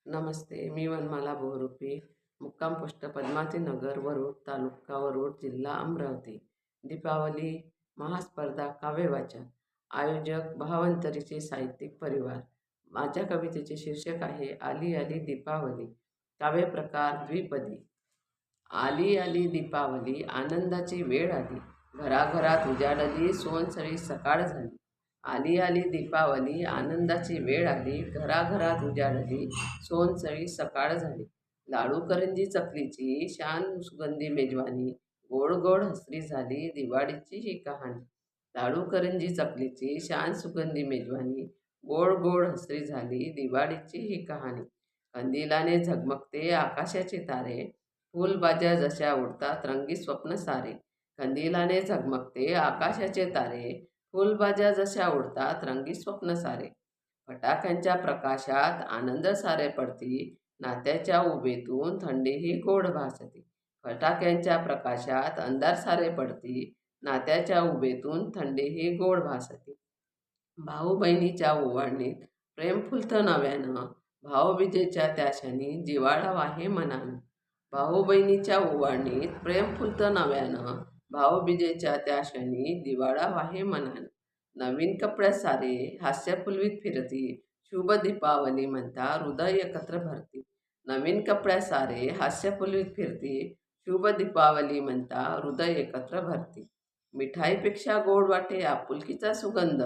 नमस्ते. मी वनमाला बहुरूपी, मुक्काम पोस्ट पद्मावती नगर, वरुड, तालुका वरुड, जिल्हा अमरावती. दीपावली महास्पर्धा काव्यवाचन. आयोजक भावांतरीचे साहित्यिक परिवार. माझ्या कवितेचे शीर्षक आहे आली आली दीपावली. काव्यप्रकार द्विपदी. आली आली दीपावली, आनंदाची वेळ आली, घराघरात उजाडली, सोनसळी सकाळ झाली. आली आली दीपावली, आनंदाची वेळ आली, घराघरात उजाडली, सोनसळी सकाळ झाली. लाडू करंजी चकलीची शान सुगंधी मेजवानी, गोड गोड हसरी झाली, दिवाळीची ही कहाणी. लाडू करंजी चकलीची शान सुगंधी मेजवानी, गोड गोड हसरी झाली, दिवाळीची ही कहाणी. कंदिलाने झगमगते आकाशाचे तारे, फुलबाज्या जशा उडतात रंगी स्वप्न सारे. कंदिलाने झगमगते आकाशाचे तारे, फुलबाज्या जशा उडतात रंगी स्वप्न सारे. फटाक्यांच्या प्रकाशात आनंद सारे पडती, नात्याच्या उभेतून थंडीही गोड भासती. फटाक्यांच्या प्रकाशात अंधार सारे पडती, नात्याच्या उभेतून थंडीही गोड भासती. भाऊ बहिणीच्या ओवाळणीत प्रेम फुलतं नव्यानं, भाऊबीजेच्या त्या क्षणी जिव्हाळा वाहे मनानं. भाऊ बहिणीच्या ओवाळणीत प्रेम फुलतं नव्यानं, भाऊबीजेच्या त्या क्षणी जिव्हाळा वाहे मनानं. नवीन कपड्यात सारे हास्य फुलवीत फिरती, शुभ दीपावली म्हणता हृदय एकत्र भरती. नवीन कपड्यात सारे हास्य फुलवीत फिरती, शुभ दीपावली म्हणता हृदय एकत्र भरती. मिठाईपेक्षा गोड वाटे आपुलकीचा सुगंध,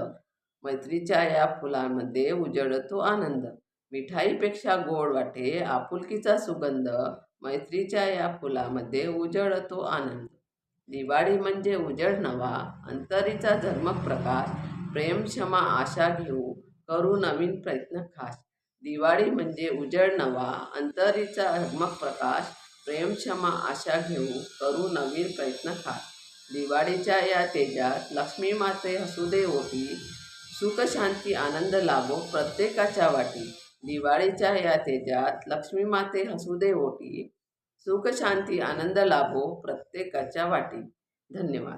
मैत्रीच्या या फुलांमध्ये उजळतो आनंद. मिठाईपेक्षा गोड वाटे आपुलकीचा सुगंध, मैत्रीच्या या फुलामध्ये उजळतो आनंद. दिवाळी म्हणजे उजेड नवा, अंतरीचा झगमग प्रकाश, प्रेम क्षमा आशा घेऊ करू नवीन प्रयत्न खास. दिवाळी म्हणजे उजेड नवा, अंतरीचा झगमग प्रकाश, प्रेम क्षमा आशा घेऊ करू नवीन प्रयत्न खास. दिवाळीच्या या तेजात लक्ष्मी माते हसू दे ओटी, सुख शांती आनंद लाभो प्रत्येकाच्या वाटी. दिवाळीच्या या तेजात लक्ष्मी माते हसू दे ओटी, सुख शांती आनंद लाभो प्रत्येकाच्या वाटी. धन्यवाद.